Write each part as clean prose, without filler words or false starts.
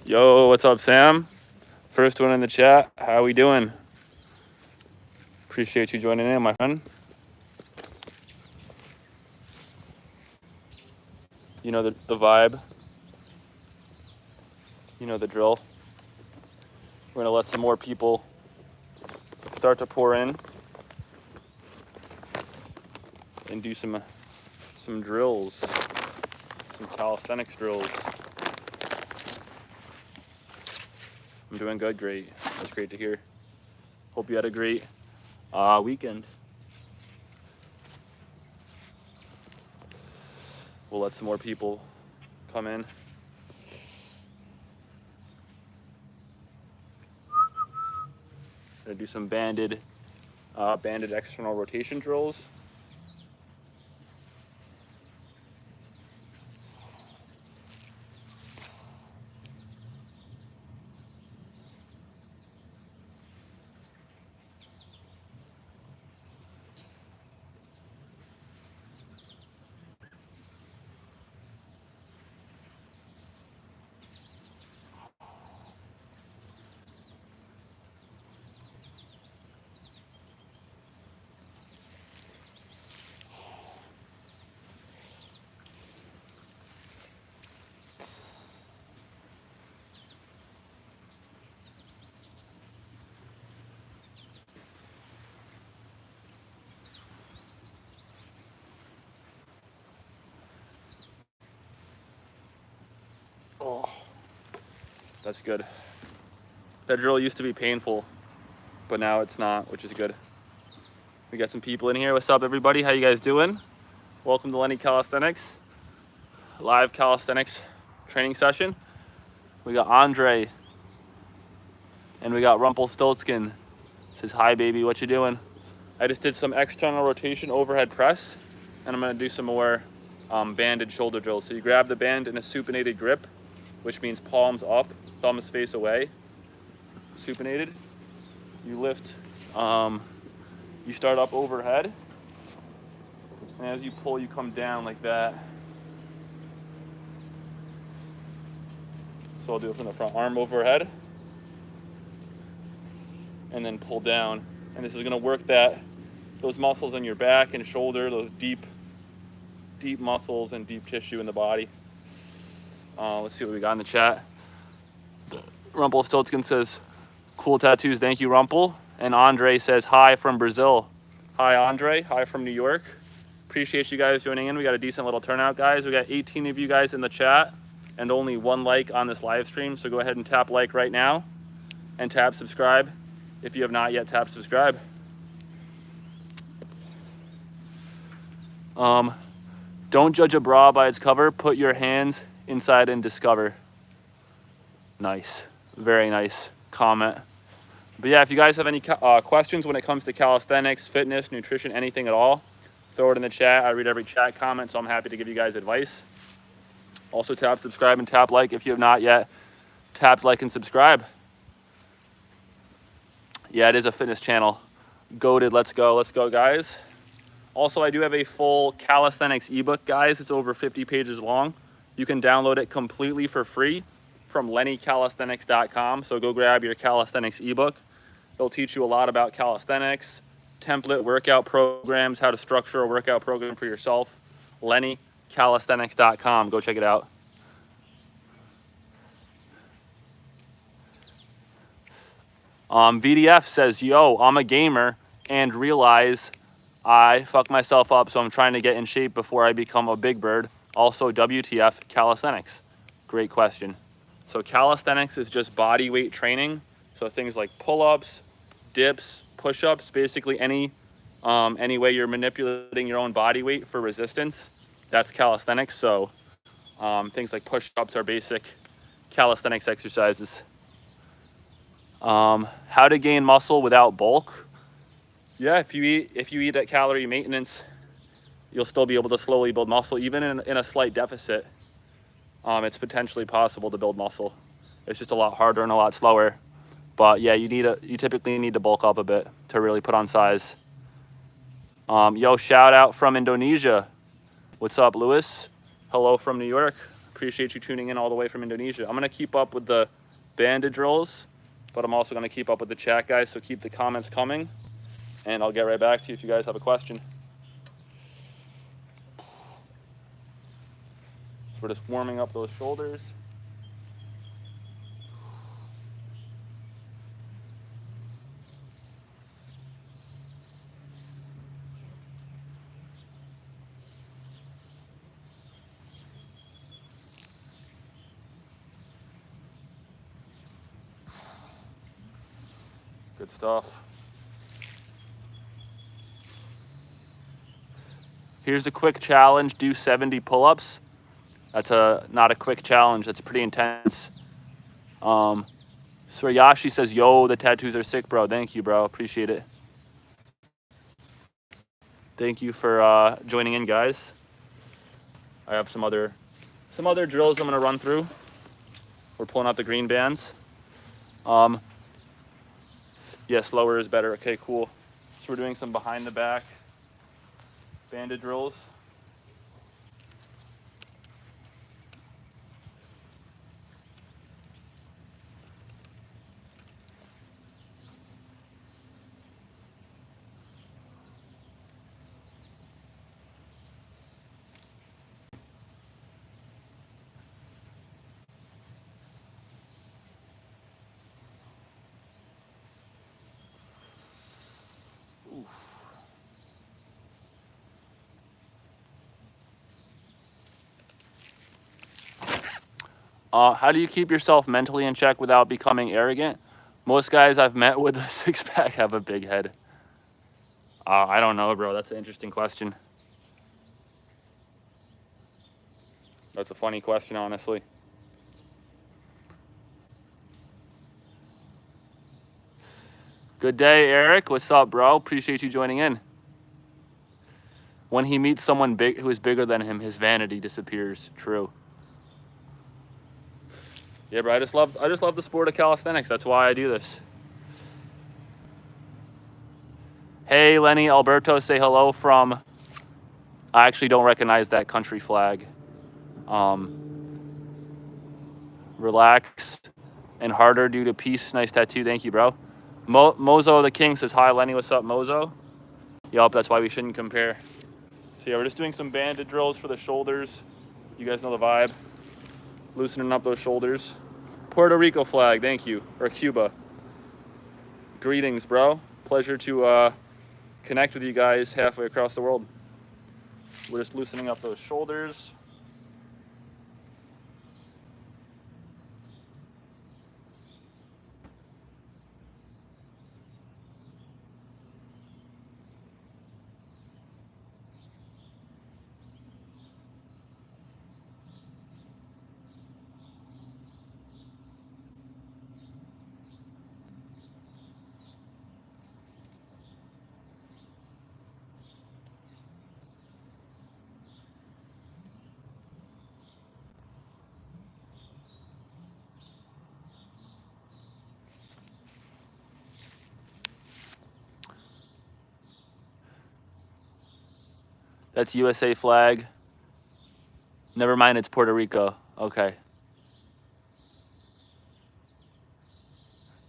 Yo, what's up, Sam? First one in the chat. How we doing? Appreciate you joining in, my friend. You know the vibe. You know the drill. We're gonna let some more people start to pour in and do some drills, some calisthenics drills. I'm doing good, great. That's great to hear. Hope you had a great weekend. We'll let some more people come in. Gonna do some banded external rotation drills. Oh, that's good. That drill used to be painful, but now it's not, which is good. We got some people in here. What's up, everybody? How you guys doing? Welcome to Lenny Calisthenics, live calisthenics training session. We got Andre, and we got Rumpelstiltskin. Says, hi, baby, what you doing? I just did some external rotation overhead press, and I'm gonna do some more banded shoulder drills. So you grab the band in a supinated grip, which means palms up, thumbs face away, supinated. You lift, you start up overhead, and as you pull, you come down like that. So I'll do it from the front, arm overhead, and then pull down. And this is gonna work those muscles in your back and shoulder, those deep muscles and deep tissue in the body. Let's see what we got in the chat. Rumpelstiltskin says, cool tattoos, thank you, Rumpel. And Andre says, hi from Brazil. Hi, Andre, hi from New York. Appreciate you guys joining in. We got a decent little turnout, guys. We got 18 of you guys in the chat and only 1 like on this live stream. So go ahead and tap like right now and tap subscribe if you have not yet tapped subscribe. Don't judge a bra by its cover. Put your hands inside and discover. Nice, very nice comment. But yeah, if you guys have any questions when it comes to calisthenics, fitness, nutrition, anything at all, throw it in the chat. I read every chat comment, so I'm happy to give you guys advice. Also tap subscribe and tap like if you have not yet tapped like and subscribe. Yeah, it is a fitness channel. Goated, let's go guys. Also, I do have a full calisthenics ebook, guys. It's over 50 pages long. You can download it completely for free from lennycalisthenics.com. So go grab your calisthenics ebook. It'll teach you a lot about calisthenics, template workout programs, how to structure a workout program for yourself. lennycalisthenics.com. Go check it out. VDF says, yo, I'm a gamer and realize I fuck myself up, so I'm trying to get in shape before I become a big bird. Also, WTF calisthenics? Great question. So calisthenics is just body weight training. So things like pull-ups, dips, push-ups, basically any way you're manipulating your own body weight for resistance, that's calisthenics. So things like push-ups are basic calisthenics exercises. How to gain muscle without bulk? Yeah, if you eat at calorie maintenance, you'll still be able to slowly build muscle, even in a slight deficit. It's potentially possible to build muscle. It's just a lot harder and a lot slower. But yeah, you typically need to bulk up a bit to really put on size. Yo, shout out from Indonesia. What's up, Lewis? Hello from New York. Appreciate you tuning in all the way from Indonesia. I'm going to keep up with the banded drills, but I'm also going to keep up with the chat, guys, so keep the comments coming, and I'll get right back to you if you guys have a question. So we're just warming up those shoulders. Good stuff. Here's a quick challenge. Do 70 pull-ups. That's not a quick challenge. That's pretty intense. Suryashi says, yo, the tattoos are sick, bro. Thank you, bro. Appreciate it. Thank you for joining in, guys. I have some other drills I'm going to run through. We're pulling out the green bands. Yeah, slower is better. Okay, cool. So we're doing some behind the back banded drills. How do you keep yourself mentally in check without becoming arrogant? Most guys I've met with a six-pack have a big head. I don't know, bro. That's an interesting question. That's a funny question, honestly. Good day, Eric. What's up, bro? Appreciate you joining in. When he meets someone big who is bigger than him, his vanity disappears. True. Yeah, bro. I just love the sport of calisthenics. That's why I do this. Hey, Lenny Alberto, say hello from. I actually don't recognize that country flag. Relax and harder due to peace. Nice tattoo. Thank you, bro. Mozo the King says hi. Lenny, what's up, Mozo? Yup, that's why we shouldn't compare. So yeah, we're just doing some banded drills for the shoulders. You guys know the vibe. Loosening up those shoulders. Puerto Rico flag, thank you. Or Cuba. Greetings, bro. Pleasure to connect with you guys halfway across the world. We're just loosening up those shoulders. That's USA flag. Never mind, it's Puerto Rico. Okay.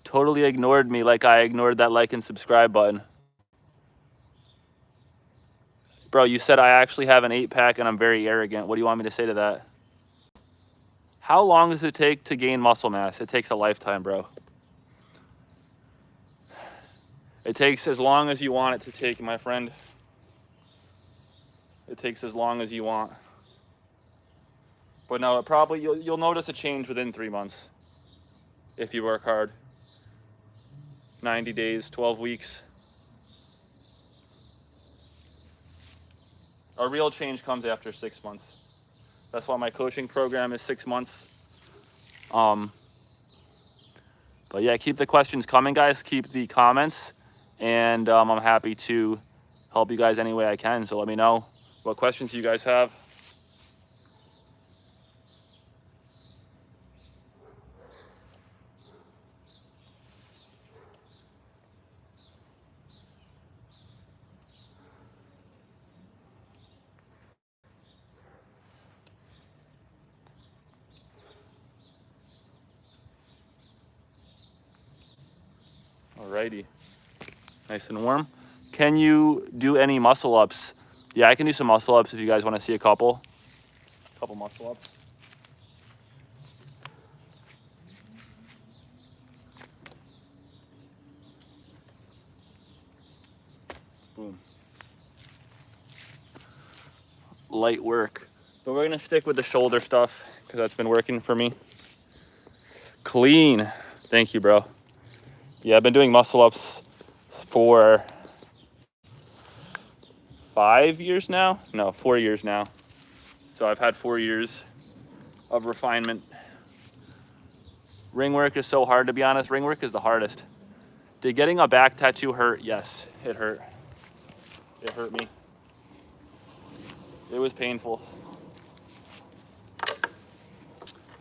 Totally ignored me like I ignored that like and subscribe button. Bro, you said I actually have an 8-pack and I'm very arrogant. What do you want me to say to that? How long does it take to gain muscle mass? It takes a lifetime, bro. It takes as long as you want it to take, my friend. It takes as long as you want. But no, it probably you'll notice a change within 3 months if you work hard. 90 days, 12 weeks. A real change comes after 6 months. That's why my coaching program is 6 months. But yeah, keep the questions coming, guys. Keep the comments. And I'm happy to help you guys any way I can. So let me know what questions you guys have. Alrighty. Nice and warm. Can you do any muscle ups? Yeah, I can do some muscle ups if you guys want to see a couple. Couple muscle ups. Boom. Light work. But we're gonna stick with the shoulder stuff because that's been working for me. Clean. Thank you, bro. Yeah, I've been doing muscle ups for 5 years now. No, 4 years now. So I've had 4 years of refinement. Ring work is so hard, to be honest. Ring work is the hardest. Did getting a back tattoo hurt? Yes, it hurt. It hurt me. It was painful.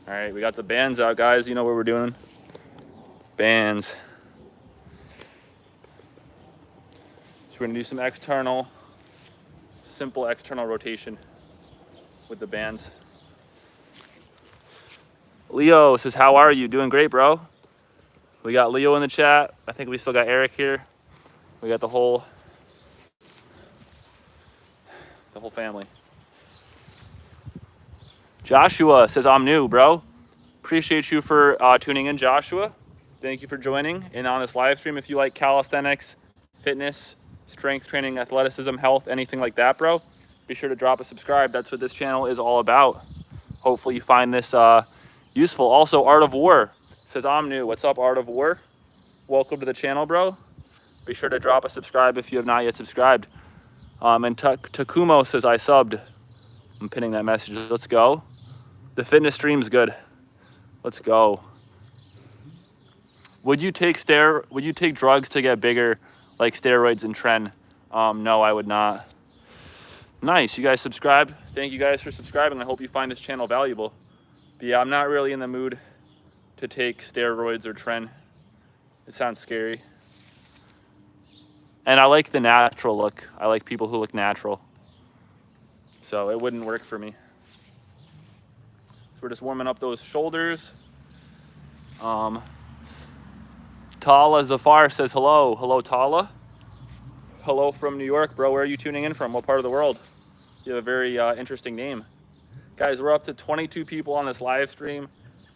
All right, we got the bands out, guys. You know what we're doing. Bands. So we're gonna do some external, simple external rotation with the bands. Leo says, how are you? Doing great, bro. We got Leo in the chat. I think we still got Eric here. We got the whole family. Joshua says, I'm new, bro. Appreciate you for tuning in, Joshua. Thank you for joining in on this live stream. If you like calisthenics, fitness, strength training, athleticism, health, anything like that, bro, be sure to drop a subscribe. That's what this channel is all about. Hopefully you find this useful. Also, Art of War says, I'm new. What's up, Art of War? Welcome to the channel, bro. Be sure to drop a subscribe if you have not yet subscribed. And Takumo says, I subbed. I'm pinning that message. Let's go. The fitness stream's good. Let's go. Would you take drugs to get bigger, like steroids and tren? No, I would not. Nice, you guys subscribed. Thank you guys for subscribing. I hope you find this channel valuable. But yeah, I'm not really in the mood to take steroids or tren. It sounds scary. And I like the natural look. I like people who look natural. So it wouldn't work for me. So we're just warming up those shoulders. Tala Zafar says hello. Hello, Tala. Hello from New York, bro. Where are you tuning in from? What part of the world? You have a very interesting name. Guys, we're up to 22 people on this live stream.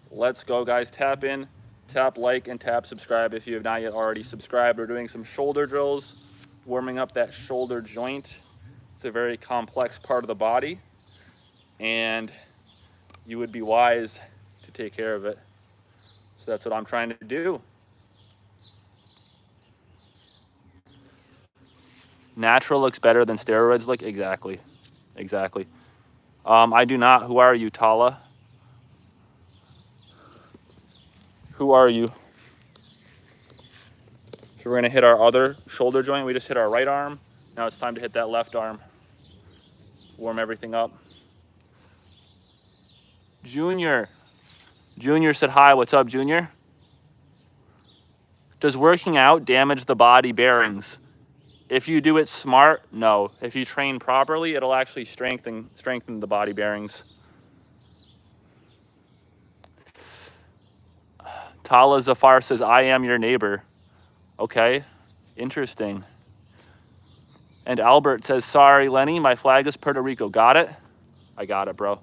Let's go, guys. Tap in, tap like, and tap subscribe if you have not yet already subscribed. We're doing some shoulder drills, warming up that shoulder joint. It's a very complex part of the body, and you would be wise to take care of it. So that's what I'm trying to do. Natural looks better than steroids look? Exactly. Exactly. I do not. Who are you, Tala? Who are you? So we're going to hit our other shoulder joint. We just hit our right arm. Now it's time to hit that left arm. Warm everything up. Junior. Junior said hi. What's up, Junior? Does working out damage the body bearings? If you do it smart, no. If you train properly, it'll actually strengthen the body bearings. Tala Zafar says, I am your neighbor. Okay, interesting. And Albert says, sorry, Lenny, my flag is Puerto Rico. Got it? I got it, bro.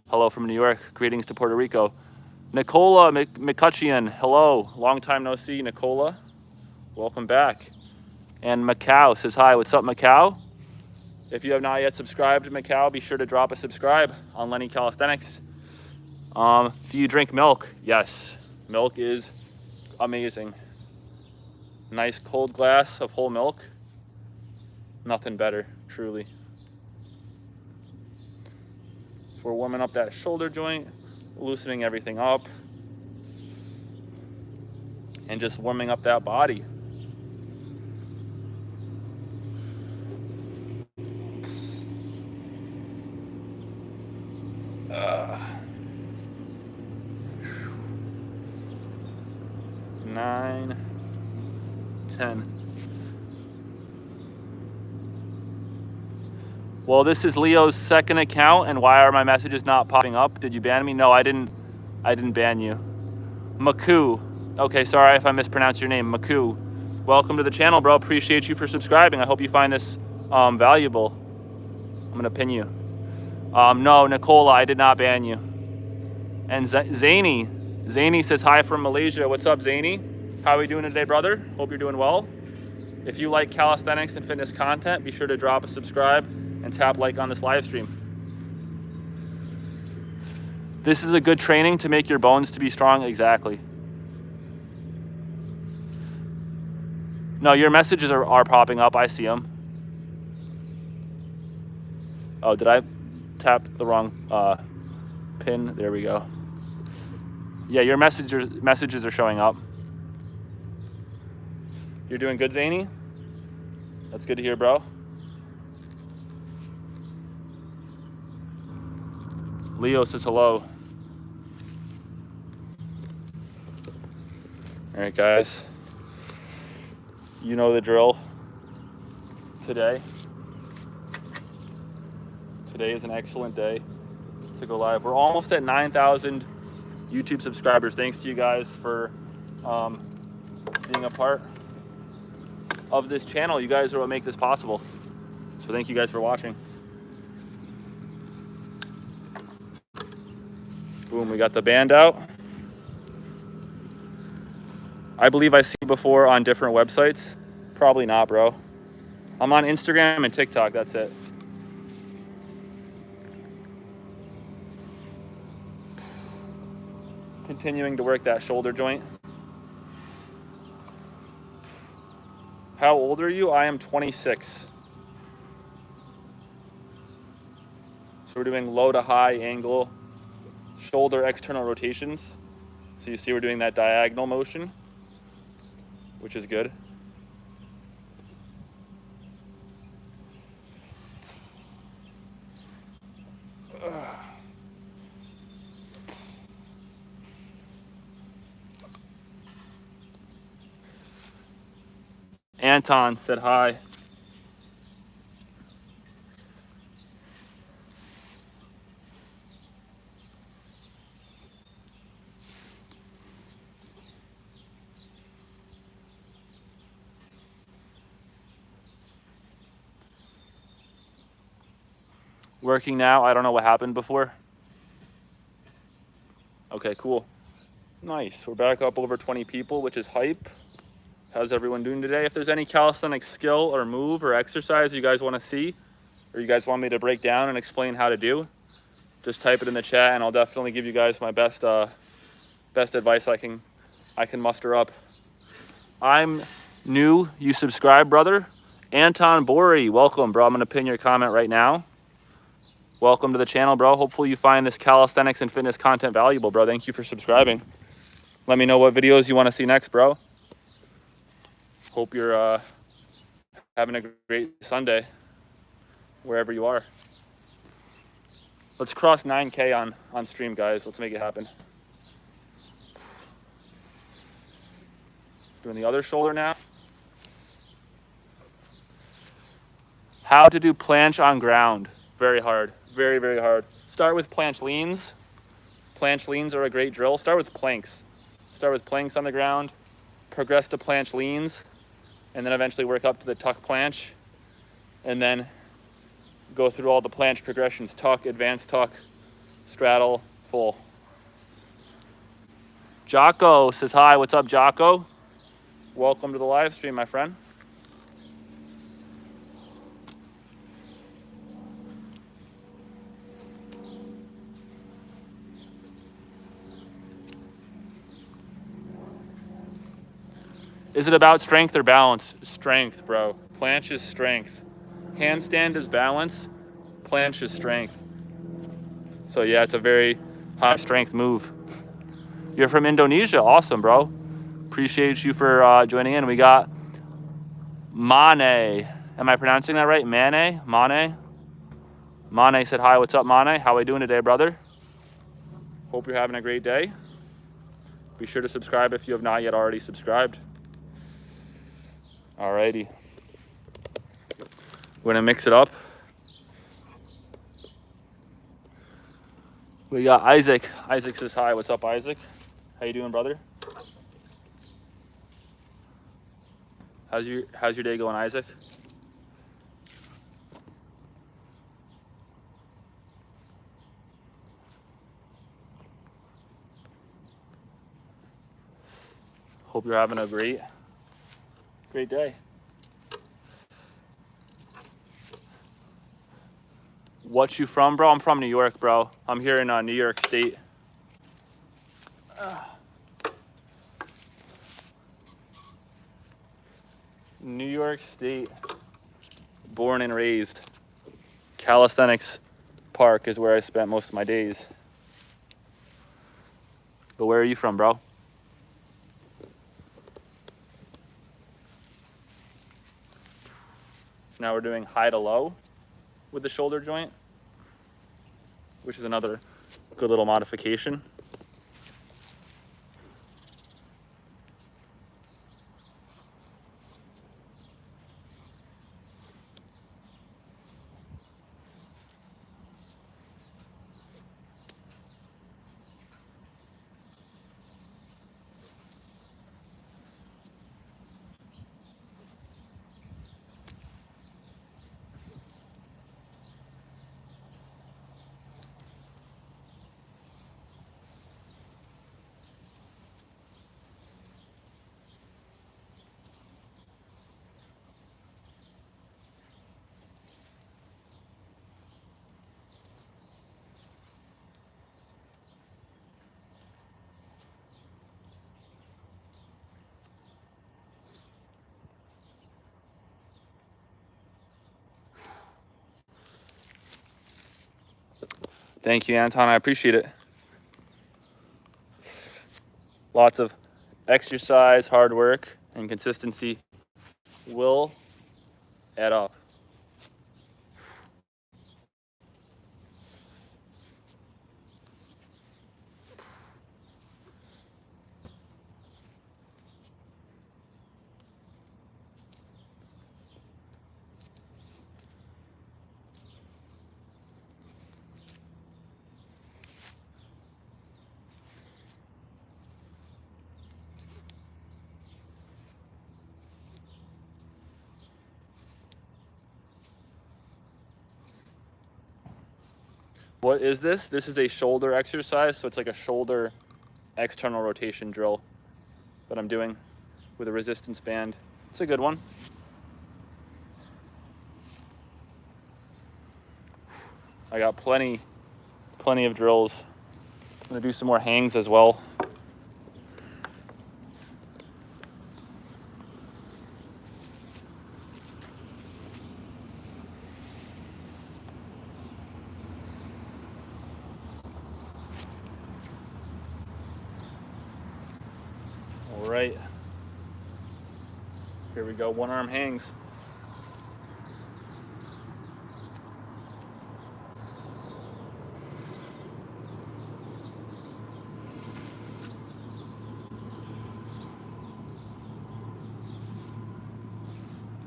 Hello from New York. Greetings to Puerto Rico. Nicola McCutcheon. Hello. Long time no see, Nicola. Welcome back. And Macau says, hi. What's up, Macau? If you have not yet subscribed to Macau, be sure to drop a subscribe on Lenny Calisthenics. Do you drink milk? Yes. Milk is amazing. Nice cold glass of whole milk. Nothing better, truly. So we're warming up that shoulder joint, loosening everything up, and just warming up that body. Nine, 10. Well, this is Leo's second account, and why are my messages not popping up? Did you ban me? No, I didn't ban you. Maku. Okay, sorry if I mispronounced your name. Maku. welcome to the channel, bro. Appreciate you for subscribing. I hope you find this valuable. I'm gonna pin you. No, Nicola, I did not ban you. And Zany says hi from Malaysia. What's up, Zany? How are we doing today, brother? Hope you're doing well. If you like calisthenics and fitness content, be sure to drop a subscribe and tap like on this live stream. This is a good training to make your bones to be strong. Exactly. No, your messages are popping up. I see them. Oh, did I tap the wrong pin? There we go. Yeah, your messages are showing up. You're doing good, Zany? That's good to hear, bro. Leo says hello. All right, guys. You know the drill. Today is an excellent day to go live. We're almost at 9,000 YouTube subscribers. Thanks to you guys for being a part of this channel. You guys are what make this possible. So thank you guys for watching. Boom, we got the band out. I believe I see you before on different websites. Probably not, bro. I'm on Instagram and TikTok, that's it. Continuing to work that shoulder joint. How old are you? I am 26. So we're doing low to high angle shoulder external rotations. So you see we're doing that diagonal motion, which is good. Anton said hi. Working now. I don't know what happened before. Okay, cool. Nice. We're back up over 20 people, which is hype. How's everyone doing today? If there's any calisthenic skill or move or exercise you guys want to see, or you guys want me to break down and explain how to do, just type it in the chat and I'll definitely give you guys my best advice I can muster up. I'm new. You subscribe, brother. Anton Bori, welcome, bro. I'm going to pin your comment right now. Welcome to the channel, bro. Hopefully you find this calisthenics and fitness content valuable, bro. Thank you for subscribing. Let me know what videos you want to see next, bro. Hope you're having a great Sunday, wherever you are. Let's cross 9K on stream, guys. Let's make it happen. Doing the other shoulder now. How to do planche on ground. Very hard. Very, very hard. Start with planche leans. Planche leans are a great drill. Start with planks. Start with planks on the ground. Progress to planche leans. And then eventually work up to the tuck planche. And then go through all the planche progressions. Tuck, advanced tuck, straddle, full. Jocko says hi. What's up, Jocko? Welcome to the live stream, my friend. Is it about strength or balance? Strength, bro. Planche is strength. Handstand is balance. Planche is strength. So yeah, it's a very high strength move. You're from Indonesia. Awesome, bro. Appreciate you for joining in. We got Mane. Am I pronouncing that right? Mane? Mane? Mane said hi. What's up, Mane? How are we doing today, brother? Hope you're having a great day. Be sure to subscribe if you have not yet already subscribed. Alrighty. We're gonna mix it up. We got Isaac. Isaac says hi. What's up, Isaac? How you doing, brother? How's your day going, Isaac? Hope you're having a great day. What you from, bro? I'm from New York, bro. I'm here in New York State. New York State, born and raised. Calisthenics Park is where I spent most of my days. But where are you from, bro? So now we're doing high to low with the shoulder joint, which is another good little modification. Thank you, Anton. I appreciate it. Lots of exercise, hard work, and consistency will add up. What is this? This is a shoulder exercise, so it's like a shoulder external rotation drill that I'm doing with a resistance band. It's a good one. I got plenty of drills. I'm gonna do some more hangs as well. All right, here we go, one arm hangs.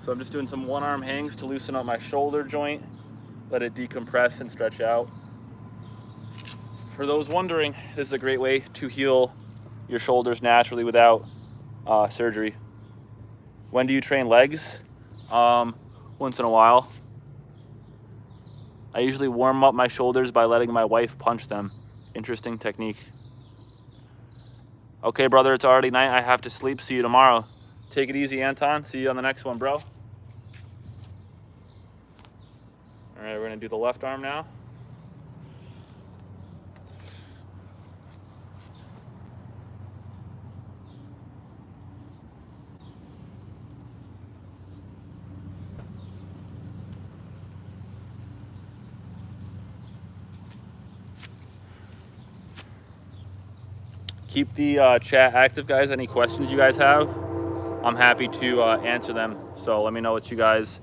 So I'm just doing some one arm hangs to loosen up my shoulder joint, let it decompress and stretch out. For those wondering, this is a great way to heal your shoulders naturally without surgery. When do you train legs? Once in a while. I usually warm up my shoulders by letting my wife punch them. Interesting technique. Okay, brother, it's already night. I have to sleep. See you tomorrow. Take it easy, Anton. See you on the next one, bro. All right, we're gonna do the left arm now. Keep the chat active, guys. Any questions you guys have, I'm happy to answer them. So let me know what you guys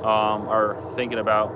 are thinking about.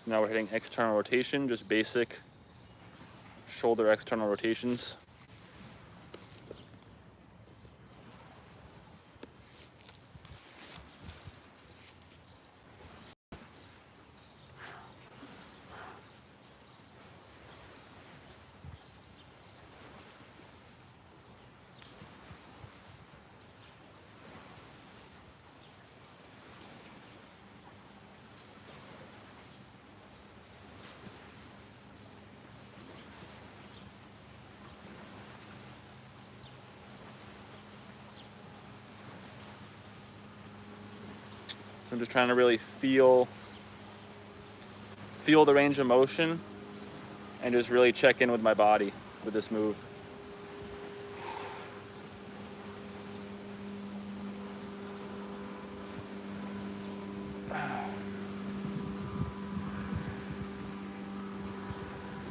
Now we're hitting external rotation, just basic shoulder external rotations. So I'm just trying to really feel the range of motion and just really check in with my body with this move.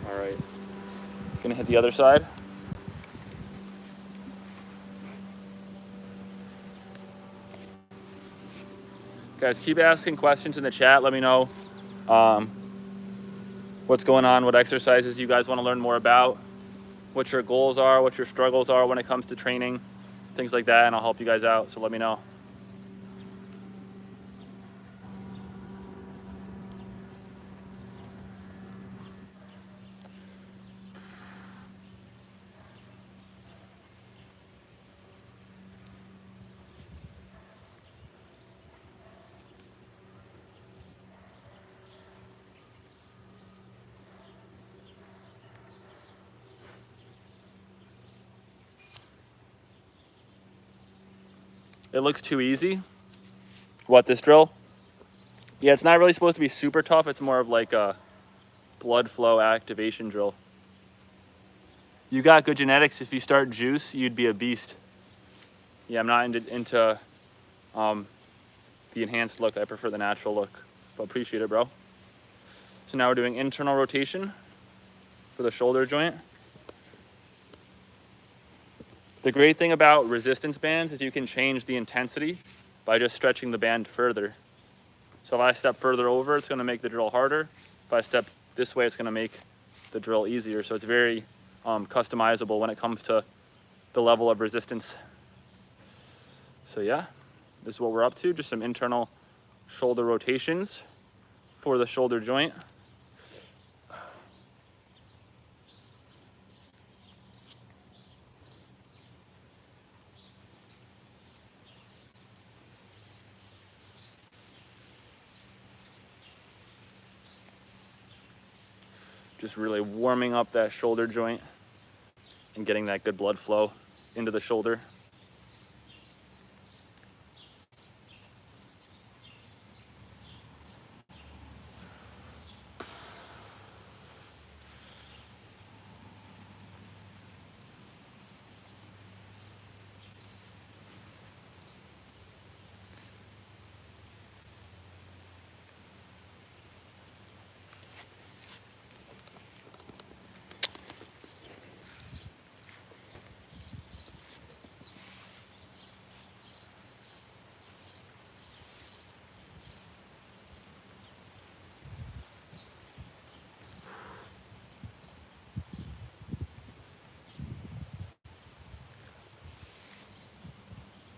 All right, gonna hit the other side. Guys, keep asking questions in the chat. Let me know what's going on, what exercises you guys want to learn more about, what your goals are, what your struggles are when it comes to training, things like that, and I'll help you guys out, so let me know. It looks too easy. What, this drill? Yeah, it's not really supposed to be super tough. It's more of like a blood flow activation drill. You got good genetics. If you start juice, you'd be a beast. Yeah, I'm not into the enhanced look. I prefer the natural look, but appreciate it, bro. So now we're doing internal rotation for the shoulder joint. The great thing about resistance bands is you can change the intensity by just stretching the band further. So if I step further over, it's gonna make the drill harder. If I step this way, it's gonna make the drill easier. So it's very customizable when it comes to the level of resistance. So yeah, this is what we're up to, just some internal shoulder rotations for the shoulder joint. Just really warming up that shoulder joint and getting that good blood flow into the shoulder.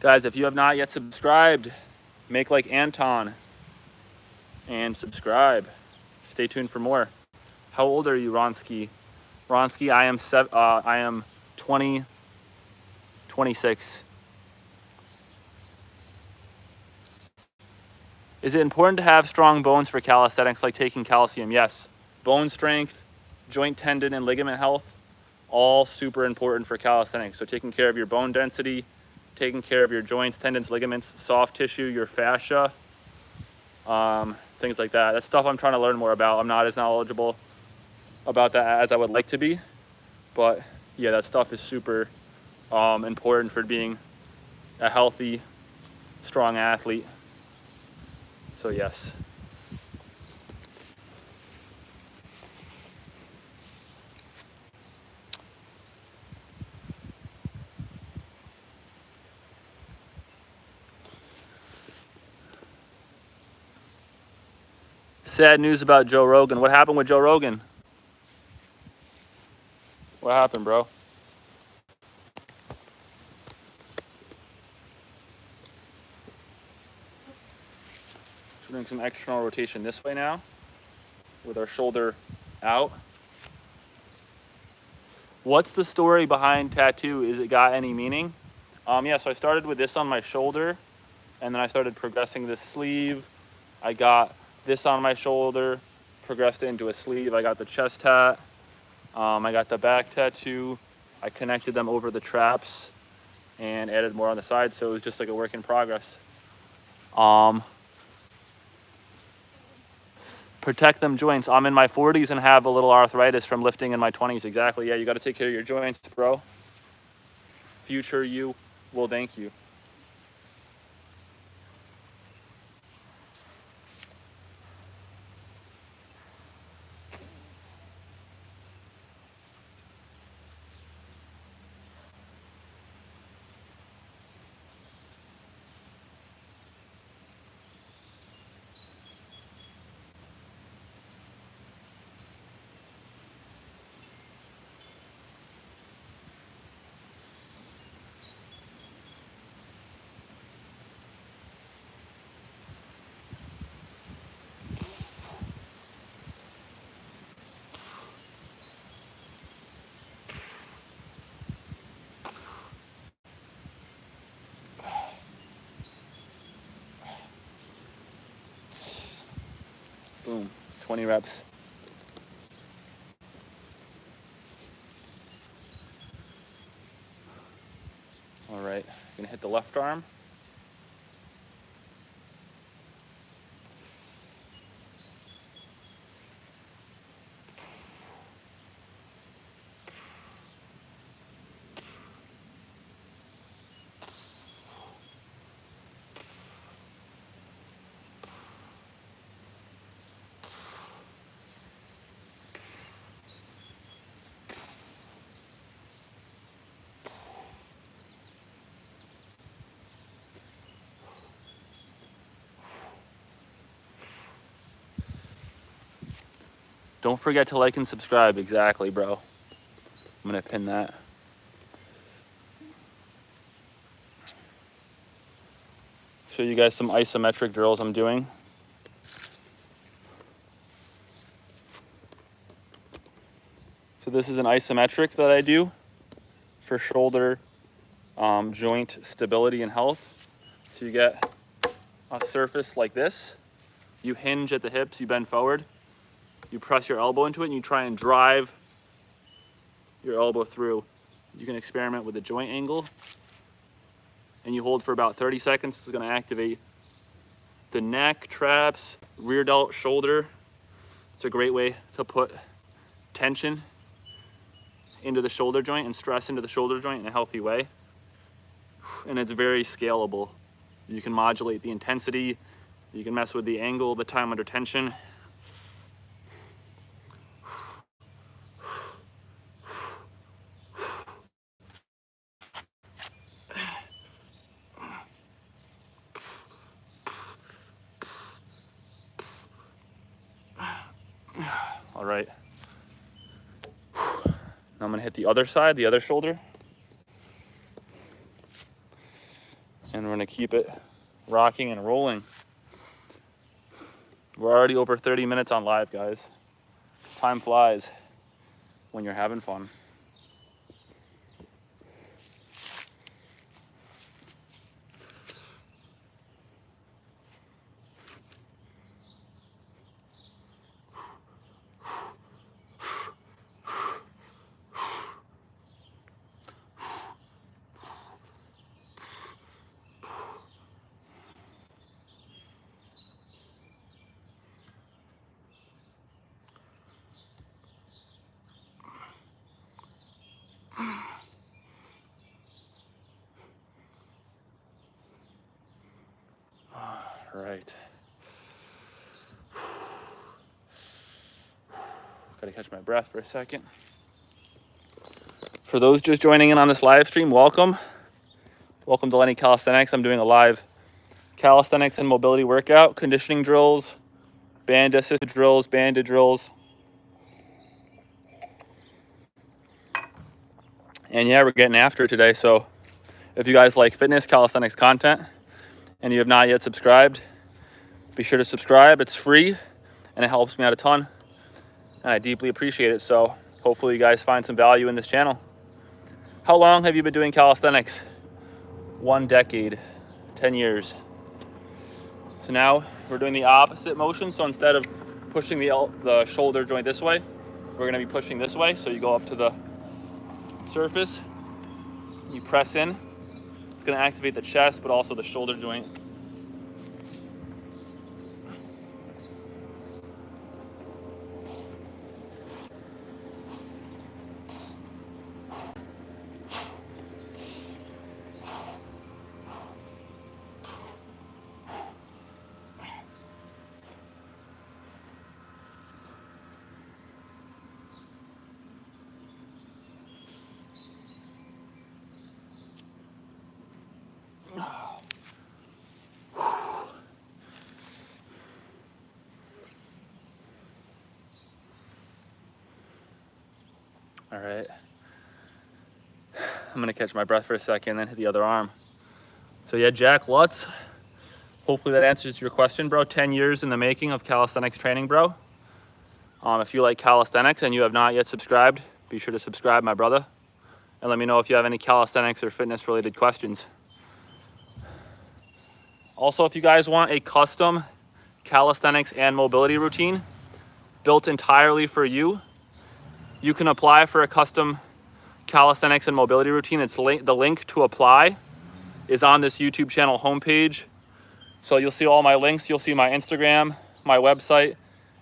Guys, if you have not yet subscribed, make like Anton and subscribe. Stay tuned for more. How old are you, Ronsky? Ronsky, I am 26. Is it important to have strong bones for calisthenics, like taking calcium? Yes. Bone strength, joint tendon, and ligament health, all super important for calisthenics. So taking care of your bone density, taking care of your joints, tendons, ligaments, soft tissue, your fascia, things like that. That's stuff I'm trying to learn more about. I'm not as knowledgeable about that as I would like to be, but yeah, that stuff is super important for being a healthy, strong athlete. So yes. Sad news about Joe Rogan. What happened with Joe Rogan? What happened, bro? So we're doing some external rotation this way now with our shoulder out. What's the story behind tattoo? Is it got any meaning? Yeah, so I started with this on my shoulder, and then I started progressing the sleeve. I got this on my shoulder, progressed into a sleeve. I got the chest tat. I got the back tattoo. I connected them over the traps and added more on the side, so it was just like a work in progress. Protect them joints. I'm in my 40s and have a little arthritis from lifting in my 20s. Exactly. Yeah, you got to take care of your joints, bro. Future you will thank you. Boom, 20 reps. All right, gonna hit the left arm. Don't forget to like and subscribe. Exactly, bro. I'm gonna pin that. Show you guys some isometric drills I'm doing. So this is an isometric that I do for shoulder joint stability and health. So you get a surface like this. You hinge at the hips, you bend forward. You press your elbow into it and you try and drive your elbow through. You can experiment with the joint angle and you hold for about 30 seconds. This is gonna activate the neck, traps, rear delt, shoulder. It's a great way to put tension into the shoulder joint and stress into the shoulder joint in a healthy way. And it's very scalable. You can modulate the intensity, you can mess with the angle, the time under tension. All right. Now I'm gonna hit the other side, the other shoulder. And we're gonna keep it rocking and rolling. We're already over 30 minutes on live, guys. Time flies when you're having fun. All right. Gotta catch my breath for a second. For those just joining in on this live stream, welcome. Welcome to Lenny Calisthenics. I'm doing a live calisthenics and mobility workout, conditioning drills, band assisted drills, banded drills. And yeah, we're getting after it today. So if you guys like fitness calisthenics content and you have not yet subscribed, be sure to subscribe. It's free and it helps me out a ton. And I deeply appreciate it. So hopefully you guys find some value in this channel. How long have you been doing calisthenics? 1 decade, 10 years. So now we're doing the opposite motion. So instead of pushing the shoulder joint this way, we're gonna be pushing this way. So you go up to the surface, you press in. It's gonna activate the chest, but also the shoulder joint. All right. I'm gonna catch my breath for a second, then hit the other arm. So yeah, Jack Lutz. Hopefully that answers your question, bro. 10 years in the making of calisthenics training, bro. If you like calisthenics and you have not yet subscribed, be sure to subscribe, my brother. And let me know if you have any calisthenics or fitness related questions. Also, if you guys want a custom calisthenics and mobility routine built entirely for you, you can apply for a custom calisthenics and mobility routine. It's the link to apply is on this YouTube channel homepage. So you'll see all my links. You'll see my Instagram, my website,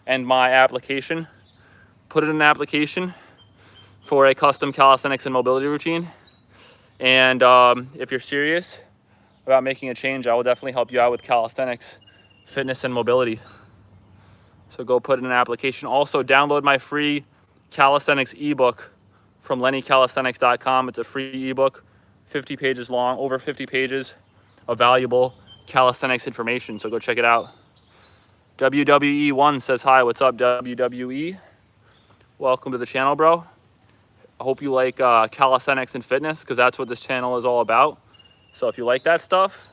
and my application. Put it in an application for a custom calisthenics and mobility routine. And if you're serious about making a change, I will definitely help you out with calisthenics, fitness, and mobility. So go put in an application. Also, download my free calisthenics ebook from lennycalisthenics.com. It's a free ebook, 50 pages long, over 50 pages of valuable calisthenics information. So go check it out. WWE1 says hi. What's up, WWE? Welcome to the channel, bro. I hope you like calisthenics and fitness, because that's what this channel is all about. So if you like that stuff,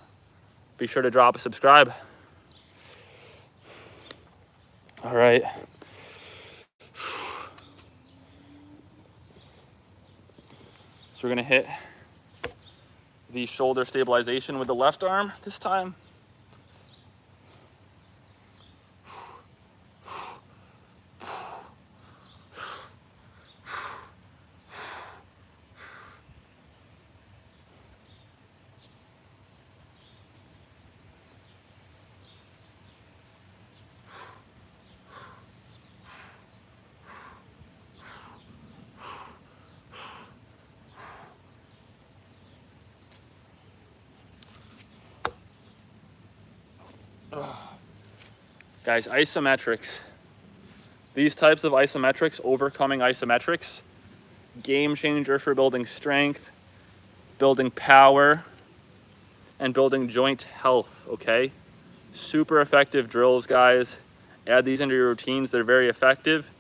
be sure to drop a subscribe. All right. So we're gonna hit the shoulder stabilization with the left arm this time. Guys, isometrics. These types of isometrics, overcoming isometrics, game changer for building strength, building power, and building joint health, okay? Super effective drills, guys. Add these into your routines. They're very effective.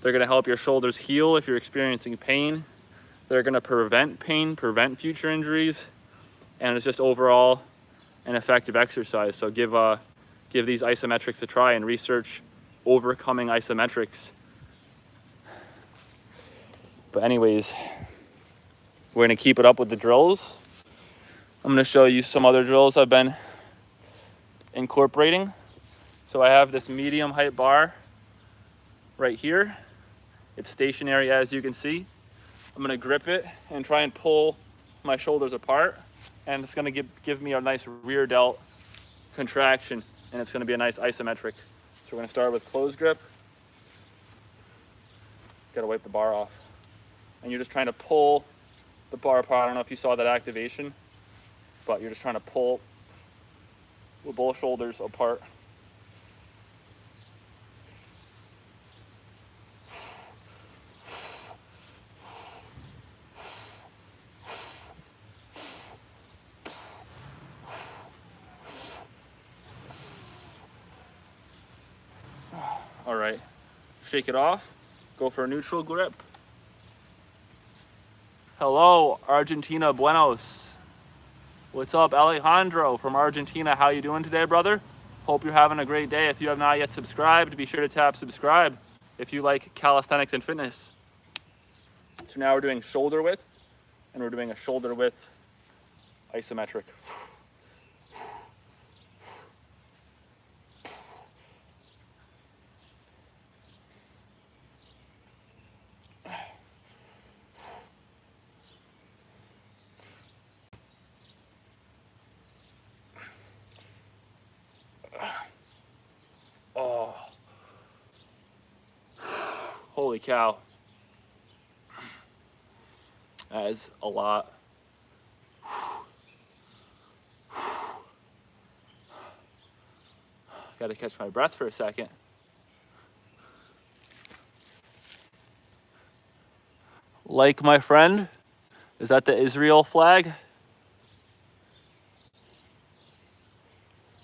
They're gonna help your shoulders heal if you're experiencing pain. They're gonna prevent pain, prevent future injuries, and it's just overall an effective exercise. So give these isometrics a try and research overcoming isometrics. But anyways, we're gonna keep it up with the drills. I'm gonna show you some other drills I've been incorporating. So I have this medium height bar right here. It's stationary, as you can see. I'm gonna grip it and try and pull my shoulders apart, and it's gonna give me a nice rear delt contraction, and it's gonna be a nice isometric. So we're gonna start with closed grip. Gotta wipe the bar off. And you're just trying to pull the bar apart. I don't know if you saw that activation, but you're just trying to pull the both shoulders apart. All right, shake it off, go for a neutral grip. Hello, Argentina, buenos. What's up, Alejandro from Argentina? How you doing today, brother? Hope you're having a great day. If you have not yet subscribed, be sure to tap subscribe if you like calisthenics and fitness. So now we're doing shoulder width, and we're doing a shoulder width isometric. Oh, holy cow. That is a lot. Got to catch my breath for a second. Like my friend, is that the Israel flag?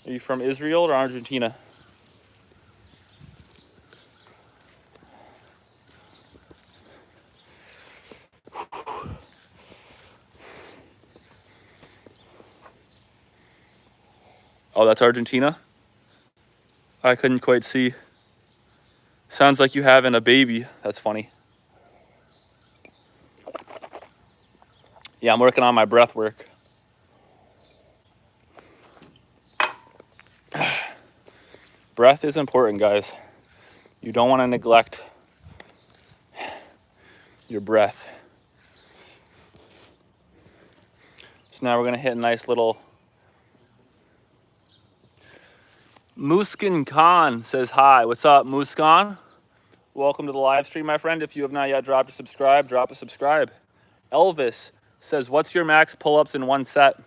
Are you from Israel or Argentina? Oh, that's Argentina? I couldn't quite see. Sounds like you having a baby. That's funny. Yeah, I'm working on my breath work. Breath is important, guys. You don't want to neglect your breath. So now we're going to hit a nice little... Muskin Khan says hi. What's up, Muskan? Welcome to the live stream, my friend. If you have not yet dropped a subscribe, drop a subscribe. Elvis says, what's your max pull-ups in one set?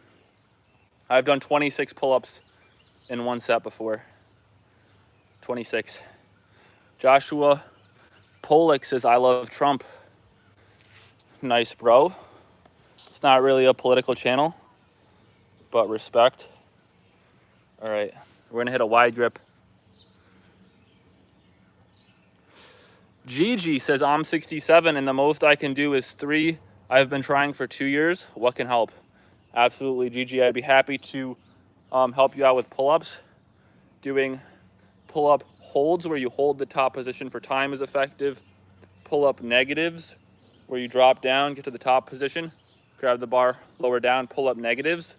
I've done 26 pull-ups in one set before. 26. Joshua Polik says, I love Trump. Nice, bro. It's not really a political channel, but respect. All right, we're gonna hit a wide grip. Gigi says, I'm 67 and the most I can do is 3. I've been trying for 2 years. What can help? Absolutely, Gigi. I'd be happy to help you out with pull-ups. Doing pull-up holds where you hold the top position for time is effective. Pull-up negatives where you drop down, get to the top position, grab the bar, lower down, pull-up negatives.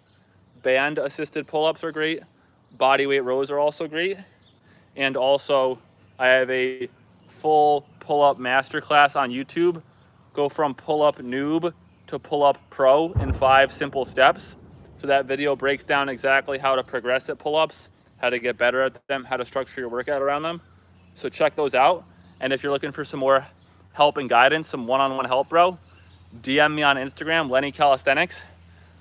Band-assisted pull-ups are great. Bodyweight rows are also great. And also, I have a full pull-up masterclass on YouTube. Go from pull-up noob to pull-up pro in 5 simple steps. So that video breaks down exactly how to progress at pull-ups, how to get better at them, how to structure your workout around them. So check those out. And if you're looking for some more help and guidance, some one-on-one help, bro, DM me on Instagram, Lenny Calisthenics.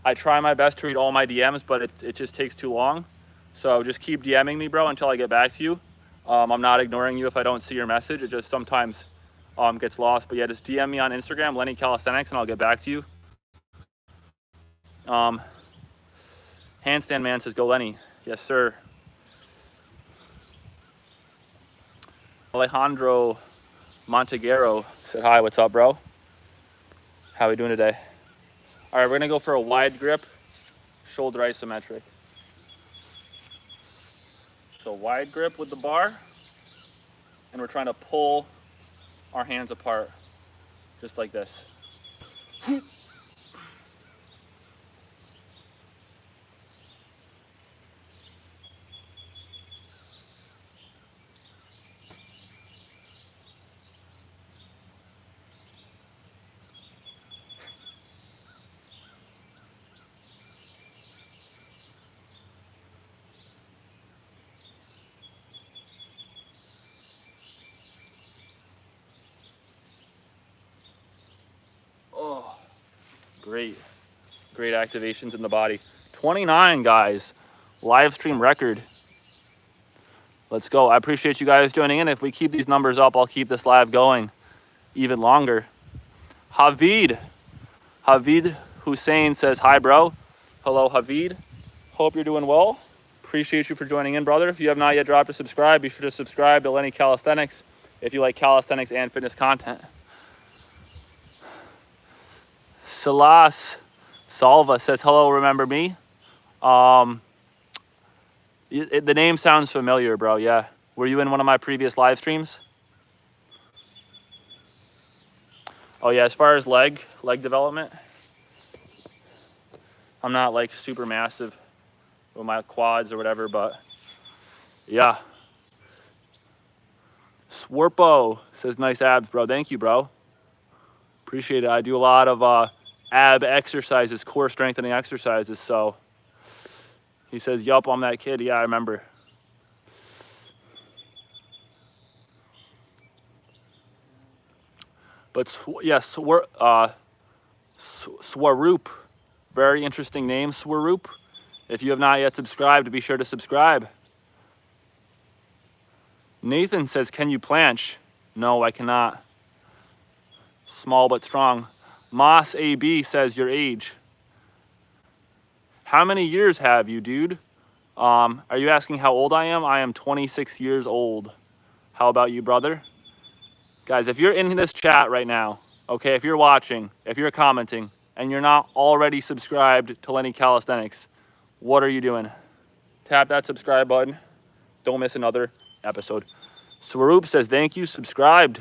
I try my best to read all my DMs, but it just takes too long. So just keep DMing me, bro, until I get back to you. I'm not ignoring you if I don't see your message. It just sometimes gets lost. But yeah, just DM me on Instagram, Lenny Calisthenics, and I'll get back to you. Handstand Man says, go Lenny. Yes, sir. Alejandro Montegero said, hi, what's up, bro? How are we doing today? All right, we're gonna go for a wide grip, shoulder isometric. So wide grip with the bar, and we're trying to pull our hands apart, just like this. Oh, great activations in the body. 29, guys, live stream record. Let's go. I appreciate you guys joining in. If we keep these numbers up, I'll keep this live going even longer. Havid Hussein says, hi, bro. Hello, Havid. Hope you're doing well. appreciate you for joining in, brother. If you have not yet dropped a subscribe, be sure to subscribe to Lenny Calisthenics if you like calisthenics and fitness content. Salas Salva says, hello, remember me? The name sounds familiar, bro. Yeah. Were you in one of my previous live streams? Oh yeah, as far as leg development, I'm not like super massive with my quads or whatever, but yeah. Swarpo says, nice abs, bro. Thank you, bro. Appreciate it. I do a lot of ab exercises, core strengthening exercises. So he says, yup, I'm that kid. Yeah, I remember. But yes, Swaroop, very interesting name, Swaroop. If you have not yet subscribed, be sure to subscribe. Nathan says, can you planche? No, I cannot. Small but strong. Moss AB says, your age. How many years have you, dude? Are you asking how old I am? I am 26 years old. How about you, brother? Guys, if you're in this chat right now, okay, if you're watching, if you're commenting, and you're not already subscribed to Lenny Calisthenics, what are you doing? Tap that subscribe button. Don't miss another episode. Swaroop says, thank you, subscribed.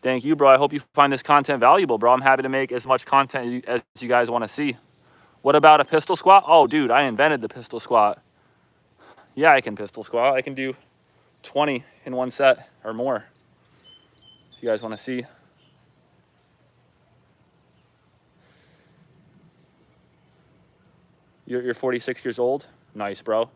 Thank you, bro. I hope you find this content valuable, bro. I'm happy to make as much content as you guys want to see. What about a pistol squat? Oh, dude, I invented the pistol squat. Yeah, I can pistol squat. I can do 20 in one set or more. If you guys want to see. You're 46 years old? Nice, bro.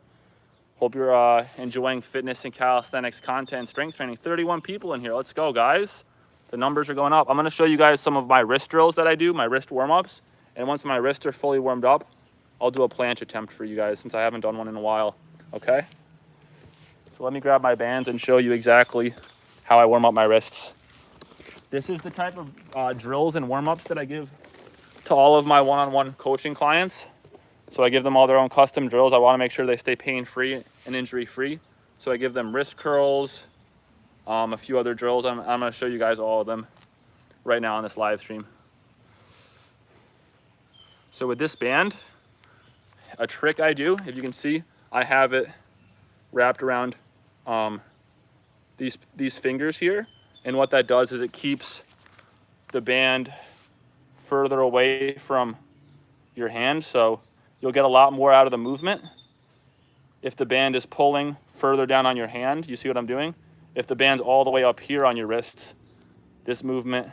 Hope you're enjoying fitness and calisthenics content, strength training. 31 people in here. Let's go, guys. The numbers are going up. I'm going to show you guys some of my wrist drills that I do, my wrist warm-ups. And once my wrists are fully warmed up, I'll do a planche attempt for you guys since I haven't done one in a while. Okay? So let me grab my bands and show you exactly how I warm up my wrists. This is the type of drills and warm-ups that I give to all of my one-on-one coaching clients. So I give them all their own custom drills. I want to make sure they stay pain-free and injury-free. So I give them wrist curls, a few other drills. I'm going to show you guys all of them right now on this live stream. So with this band, a trick I do, if you can see, I have it wrapped around these fingers here. And what that does is it keeps the band further away from your hand. So you'll get a lot more out of the movement if the band is pulling further down on your hand. You see what I'm doing? If the band's all the way up here on your wrists, this movement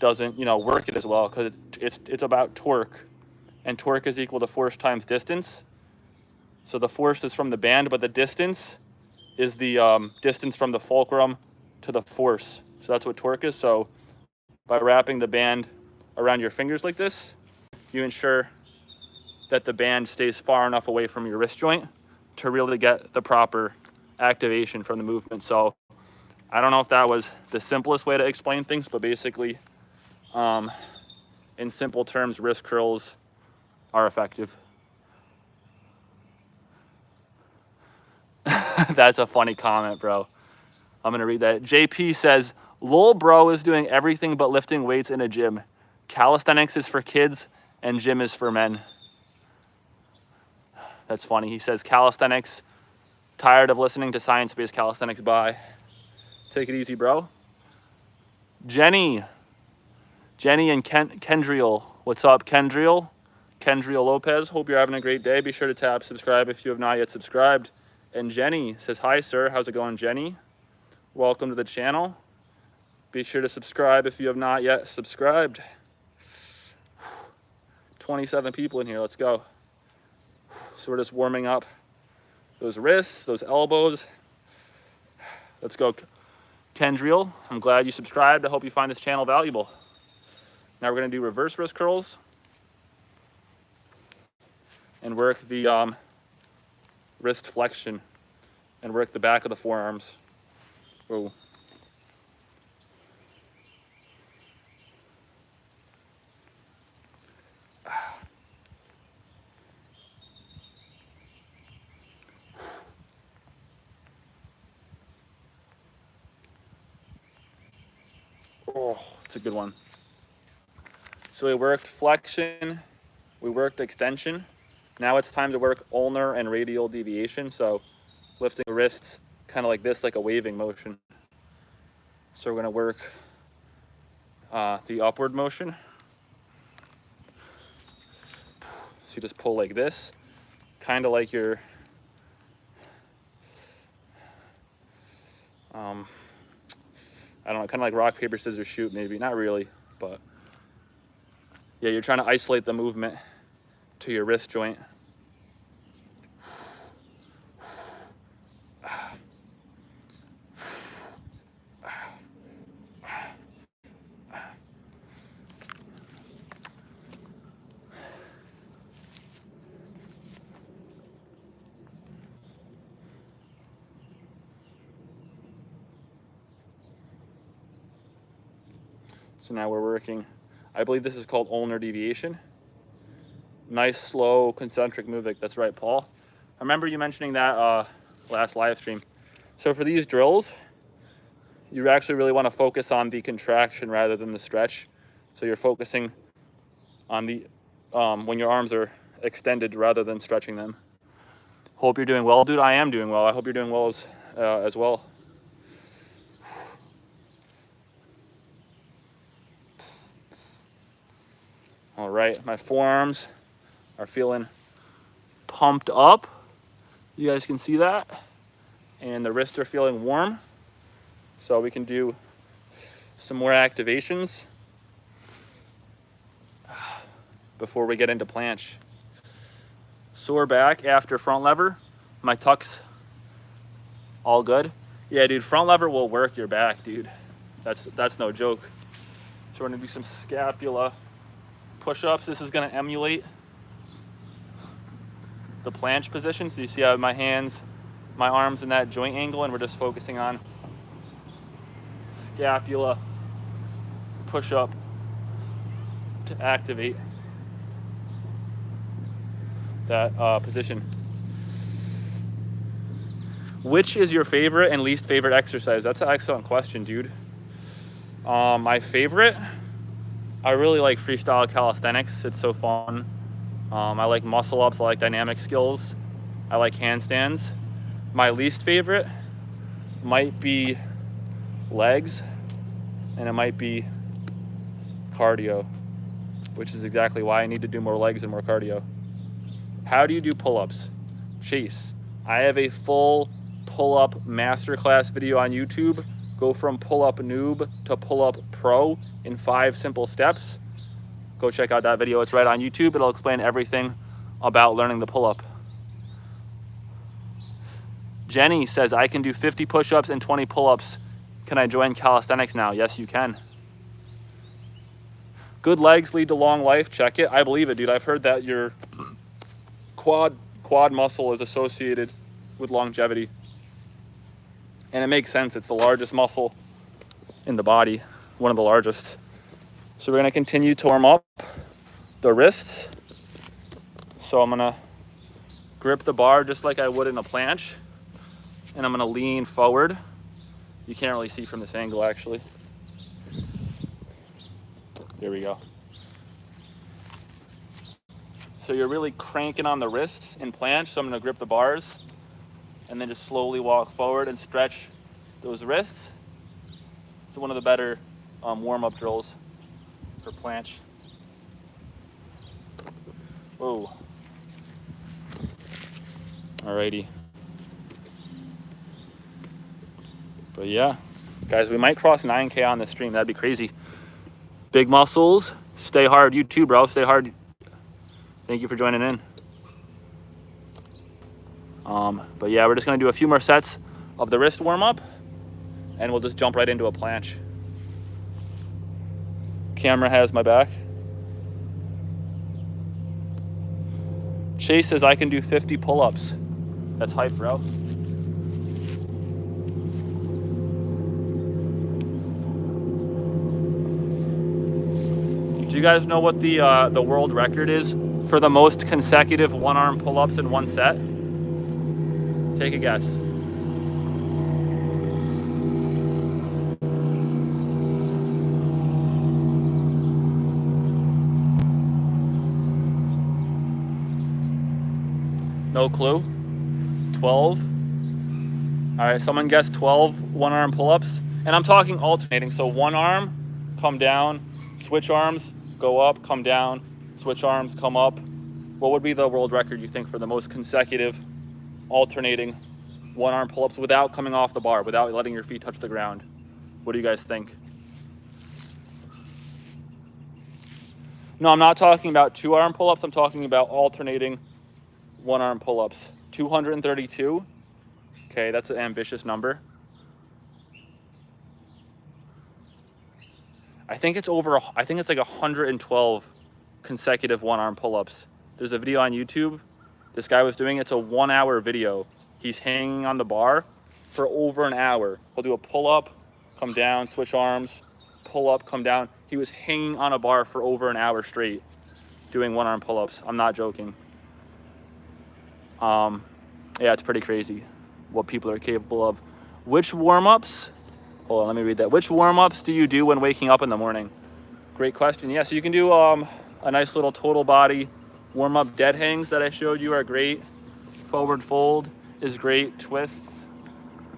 doesn't, work it as well because it's about torque, and torque is equal to force times distance. So the force is from the band, but the distance is the distance from the fulcrum to the force. So that's what torque is. So by wrapping the band around your fingers like this, you ensure that the band stays far enough away from your wrist joint to really get the proper activation from the movement. So I don't know if that was the simplest way to explain things, but basically, in simple terms, wrist curls are effective. That's a funny comment, bro. I'm gonna read that. JP says, lol, bro is doing everything but lifting weights in a gym. Calisthenics is for kids and gym is for men. That's funny. He says, calisthenics, tired of listening to science-based calisthenics, bye. Take it easy, bro. Jenny and Kendriel. What's up, Kendriel? Kendriel Lopez. Hope you're having a great day. Be sure to tap subscribe if you have not yet subscribed. And Jenny says, hi, sir. How's it going, Jenny? Welcome to the channel. Be sure to subscribe if you have not yet subscribed. 27 people in here. Let's go. So we're just warming up those wrists, those elbows. Let's go, Kendriel. I'm glad you subscribed. I hope you find this channel valuable. Now we're going to do reverse wrist curls and work the wrist flexion and work the back of the forearms. Whoa. Oh, it's a good one. So we worked flexion, we worked extension. Now it's time to work ulnar and radial deviation. So lifting the wrists kind of like this, like a waving motion. So we're gonna work the upward motion. So you just pull like this, kind of like your, I don't know, kind of like rock, paper, scissors, shoot maybe, not really, but yeah, you're trying to isolate the movement to your wrist joint. So now we're working, I believe this is called ulnar deviation. Nice, slow, concentric movement. That's right, Paul. I remember you mentioning that last live stream. So for these drills, you actually really want to focus on the contraction rather than the stretch. So you're focusing on the, when your arms are extended rather than stretching them. Hope you're doing well. Dude, I am doing well. I hope you're doing well as well. All right, my forearms are feeling pumped up. You guys can see that. And the wrists are feeling warm. So we can do some more activations before we get into planche. Sore back after front lever. My tucks all good. Yeah, dude, front lever will work your back, dude. That's no joke. So we're gonna do some scapula push-ups. This is gonna emulate the planche position. So you see I have my hands, my arms in that joint angle, and we're just focusing on scapula push-up to activate that position. Which is your favorite and least favorite exercise? That's an excellent question, dude. My favorite, I really like freestyle calisthenics. It's so fun. I like muscle ups, I like dynamic skills, I like handstands. My least favorite might be legs, and it might be cardio, which is exactly why I need to do more legs and more cardio. How do you do pull-ups? Chase, I have a full pull-up masterclass video on YouTube. Go from pull-up noob to pull-up pro in 5 simple steps. Go check out that video. It's right on YouTube. It'll explain everything about learning the pull-up. Jenny says, I can do 50 push-ups and 20 pull-ups. Can I join calisthenics now? Yes, you can. Good legs lead to long life. Check it. I believe it, dude. I've heard that your quad muscle is associated with longevity. And it makes sense. It's the largest muscle in the body, one of the largest. So we're gonna continue to warm up the wrists. So I'm gonna grip the bar just like I would in a planche, and I'm gonna lean forward. You can't really see from this angle, actually. There we go. So you're really cranking on the wrists in planche. So I'm gonna grip the bars and then just slowly walk forward and stretch those wrists. It's one of the better warm-up drills for planche. Whoa. Alrighty. But yeah, guys, we might cross 9K on this stream. That'd be crazy. Big muscles, stay hard. You too, bro, stay hard. Thank you for joining in. But yeah, we're just gonna do a few more sets of the wrist warm-up, and we'll just jump right into a planche. Camera has my back. Chase says I can do 50 pull-ups. That's hype, bro. Do you guys know what the world record is for the most consecutive one-arm pull-ups in one set? Take a guess. No clue. 12. All right, someone guessed 12 one-arm pull-ups. And I'm talking alternating. So one arm, come down, switch arms, go up, come down, switch arms, come up. What would be the world record, you think, for the most consecutive alternating one-arm pull-ups without coming off the bar, without letting your feet touch the ground? What do you guys think? No, I'm not talking about two-arm pull-ups. I'm talking about alternating one-arm pull-ups. 232. Okay, that's an ambitious number. I think it's like 112 consecutive one-arm pull-ups. There's a video on YouTube. This guy was doing it. It's a 1-hour video. He's hanging on the bar for over an hour. He'll do a pull-up, come down, switch arms, pull up, come down. He was hanging on a bar for over an hour straight doing one-arm pull-ups. I'm not joking. Yeah, it's pretty crazy what people are capable of. Which warm-ups? Hold on, let me read that. Which warm-ups do you do when waking up in the morning? Great question. Yeah, so you can do a nice little total body warm-up. Dead hangs that I showed you are great. Forward fold is great. Twists,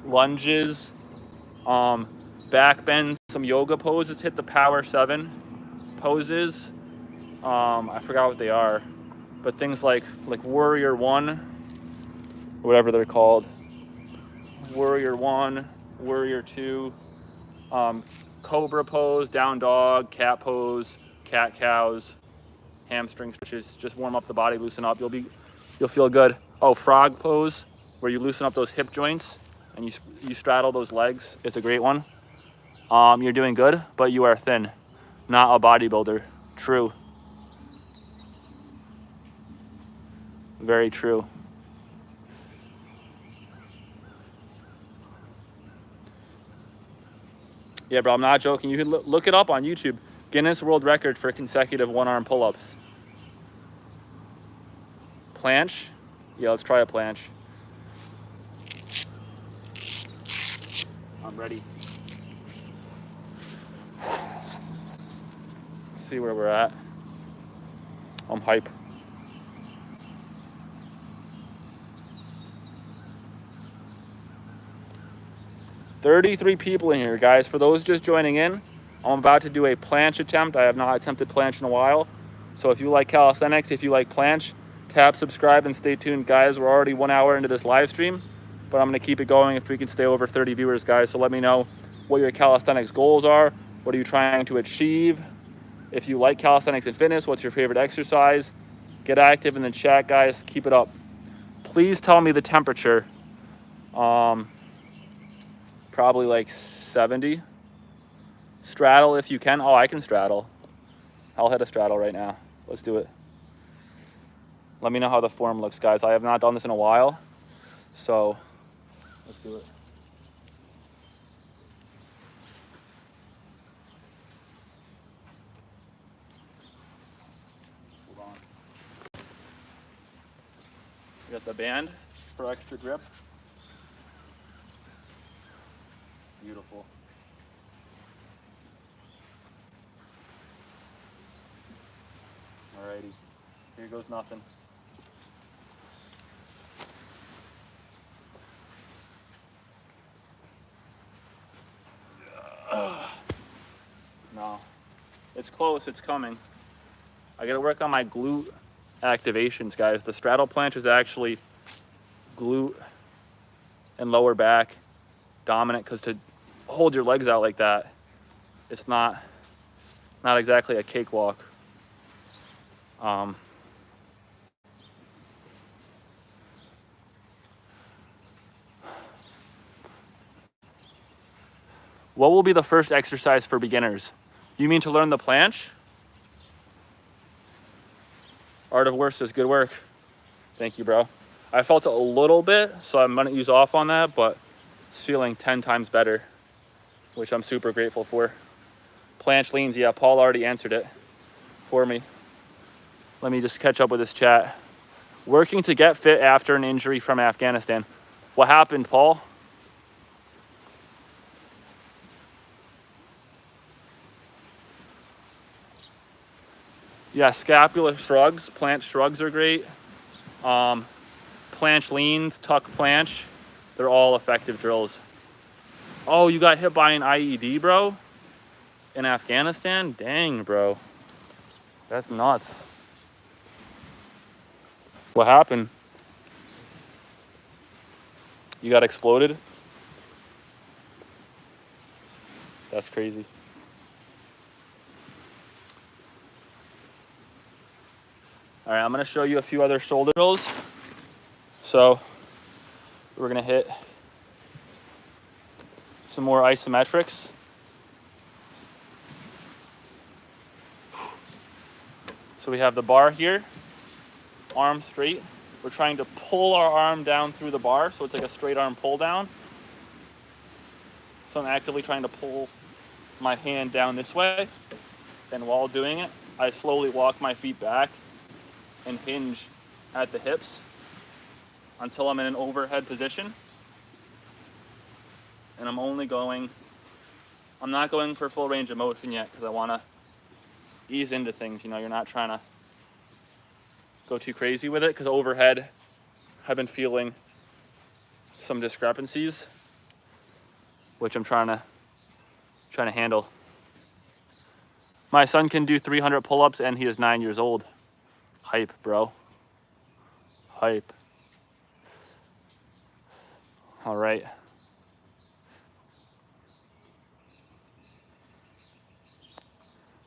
lunges, back bends, some yoga poses. Hit the power 7 poses. I forgot what they are, but things like warrior 1, whatever they're called. Warrior 1, warrior 2, cobra pose, down dog, cat pose, cat cows, hamstring stretches. Just warm up the body, loosen up. You'll feel good. Oh, frog pose, where you loosen up those hip joints and you straddle those legs. It's a great one. You're doing good, but you are thin, not a bodybuilder. True. Very true. Yeah, bro, I'm not joking. You can look it up on YouTube. Guinness World Record for consecutive one-arm pull-ups. Planche? Yeah, let's try a planche. I'm ready. Let's see where we're at. I'm hype. $33 people in here, guys. For those just joining in, I'm about to do a planche attempt. I have not attempted planche in a while. So if you like calisthenics, if you like planche, tap subscribe and stay tuned, guys. We're already 1 hour into this live stream, but I'm gonna keep it going if we can stay over 30 viewers, guys. So let me know what your calisthenics goals are. What are you trying to achieve? If you like calisthenics and fitness, what's your favorite exercise? Get active in the chat, guys. Keep it up. Please tell me the temperature. Probably like 70. Straddle if you can. Oh, I can straddle. I'll hit a straddle right now. Let's do it. Let me know how the form looks, guys. I have not done this in a while, so let's do it. Hold on. We got the band for extra grip. Beautiful. Alrighty, here goes nothing. No, it's close, it's coming. I gotta work on my glute activations, guys. The straddle planche is actually glute and lower back dominant, because to hold your legs out like that, it's not exactly a cakewalk. What will be the first exercise for beginners? You mean to learn the planche? Art of Worst is good work. Thank you, bro. I felt it a little bit, so I'm gonna ease off on that, but it's feeling 10 times better, which I'm super grateful for. Planche leans, yeah, Paul already answered it for me. Let me just catch up with this chat. Working to get fit after an injury from Afghanistan. What happened, Paul? Yeah, scapula shrugs, planche shrugs are great. planche leans, tuck planche, they're all effective drills. Oh, you got hit by an IED, bro? In Afghanistan? Dang, bro. That's nuts. What happened? You got exploded? That's crazy. All right, I'm gonna show you a few other shoulder drills. So we're gonna hit some more isometrics. So we have the bar here, arm straight. We're trying to pull our arm down through the bar, so it's like a straight arm pull down. So I'm actively trying to pull my hand down this way. And while doing it, I slowly walk my feet back and hinge at the hips until I'm in an overhead position. And I'm not going for full range of motion yet because I want to ease into things. You know, you're not trying to go too crazy with it because overhead, I've been feeling some discrepancies, which I'm trying to handle. My son can do 300 pull-ups and he is 9 years old. Hype, bro. Hype. All right.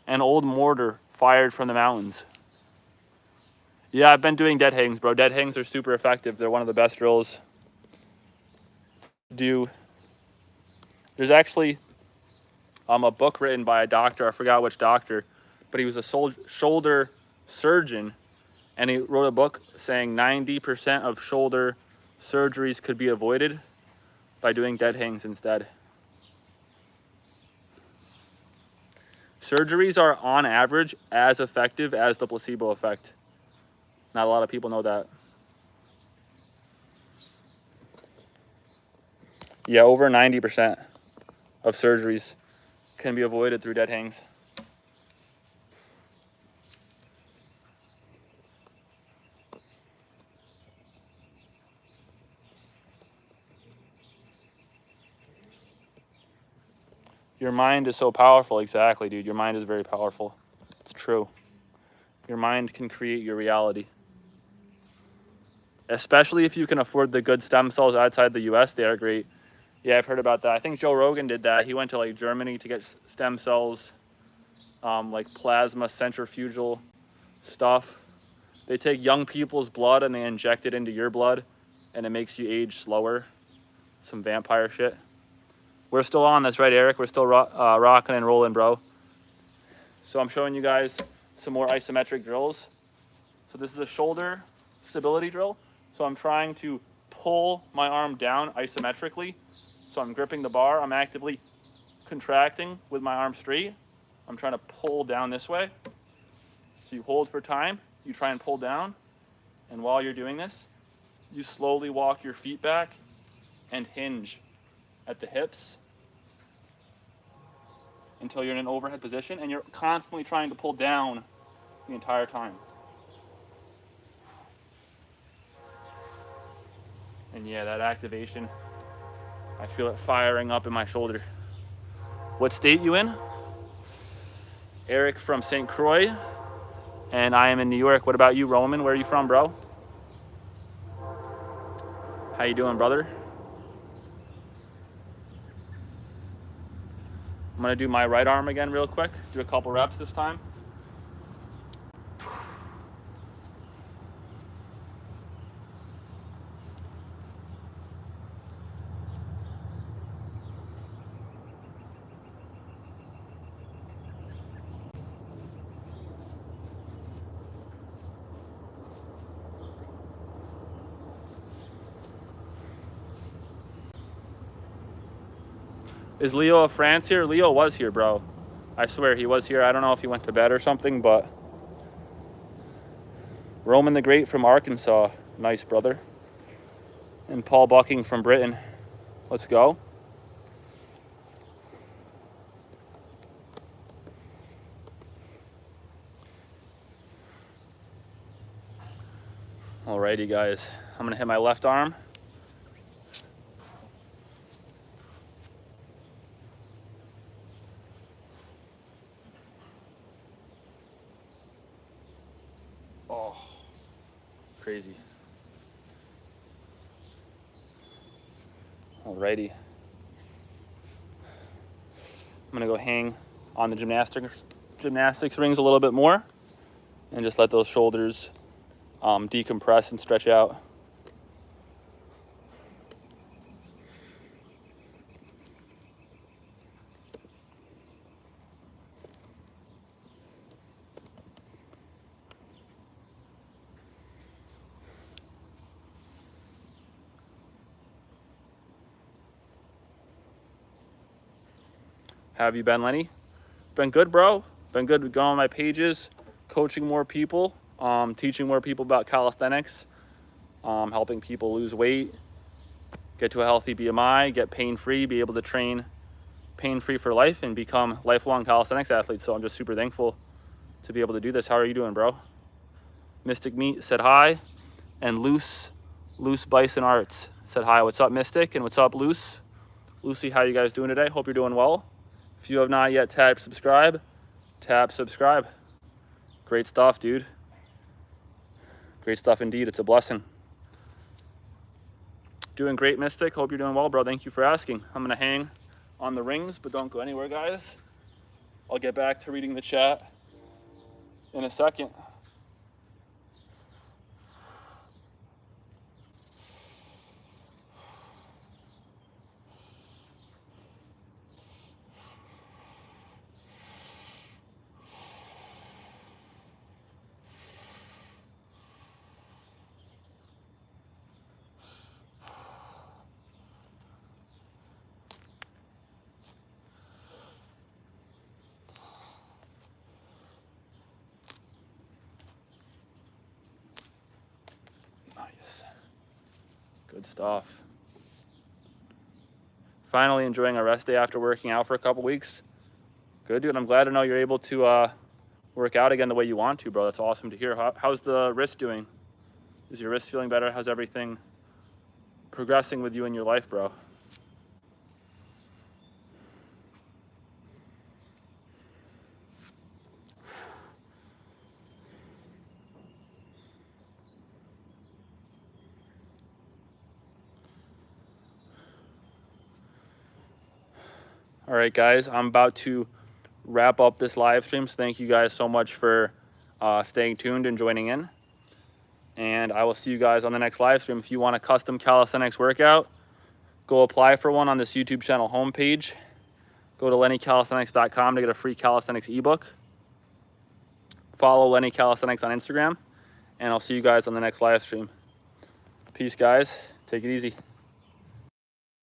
An old mortar fired from the mountains. Yeah, I've been doing dead hangs, bro. Dead hangs are super effective. They're one of the best drills. There's actually a book written by a doctor, I forgot which doctor, but he was a shoulder surgeon, and he wrote a book saying 90% of shoulder surgeries could be avoided by doing dead hangs instead. Surgeries are on average as effective as the placebo effect. Not a lot of people know that. Yeah, over 90% of surgeries can be avoided through dead hangs. Your mind is so powerful. Exactly, dude. Your mind is very powerful. It's true. Your mind can create your reality. Especially if you can afford the good stem cells outside the US, they are great. Yeah, I've heard about that. I think Joe Rogan did that. He went to like Germany to get stem cells, like plasma centrifugal stuff. They take young people's blood and they inject it into your blood and it makes you age slower. Some vampire shit. We're still on this, right, Eric? We're still rocking and rolling, bro. So I'm showing you guys some more isometric drills. So this is a shoulder stability drill. So I'm trying to pull my arm down isometrically. So I'm gripping the bar. I'm actively contracting with my arm straight. I'm trying to pull down this way. So you hold for time. You try and pull down. And while you're doing this, you slowly walk your feet back and hinge at the hips until you're in an overhead position, and you're constantly trying to pull down the entire time. And yeah, that activation, I feel it firing up in my shoulder. What state you in? Eric from St. Croix, and I am in New York. What about you, Roman? Where are you from, bro? How you doing, brother? I'm gonna do my right arm again real quick. Do a couple reps this time. Is Leo of France here? Leo was here, bro. I swear he was here. I don't know if he went to bed or something, but Roman the Great from Arkansas. Nice, brother. And Paul Bucking from Britain. Let's go. Alrighty, guys. I'm gonna hit my left arm. Oh, crazy. Alrighty. I'm gonna go hang on the gymnastics rings a little bit more and just let those shoulders decompress and stretch out. How have you been, Lenny? Been good, bro. Been good going on my pages, coaching more people, teaching more people about calisthenics, helping people lose weight, get to a healthy BMI, get pain-free, be able to train pain-free for life and become lifelong calisthenics athletes. So I'm just super thankful to be able to do this. How are you doing, bro? Mystic Meat said hi, and Loose Bison Arts said hi. What's up, Mystic? And what's up, Lucy, how you guys doing today? Hope you're doing well. If you have not yet tapped subscribe, tap subscribe. Great stuff, dude. Great stuff indeed. It's a blessing. Doing great, Mystic. Hope you're doing well, bro. Thank you for asking. I'm gonna hang on the rings, but don't go anywhere, guys. I'll get back to reading the chat in a second. Nice. Good stuff. Finally enjoying a rest day after working out for a couple weeks. Good, dude. I'm glad to know you're able to work out again the way you want to, bro. That's awesome to hear. How's the wrist doing? Is your wrist feeling better? How's everything progressing with you in your life, bro? All right, guys, I'm about to wrap up this live stream. So thank you guys so much for staying tuned and joining in. And I will see you guys on the next live stream. If you want a custom calisthenics workout, go apply for one on this YouTube channel homepage. Go to lennycalisthenics.com to get a free calisthenics ebook. Follow Lenny Calisthenics on Instagram. And I'll see you guys on the next live stream. Peace, guys. Take it easy.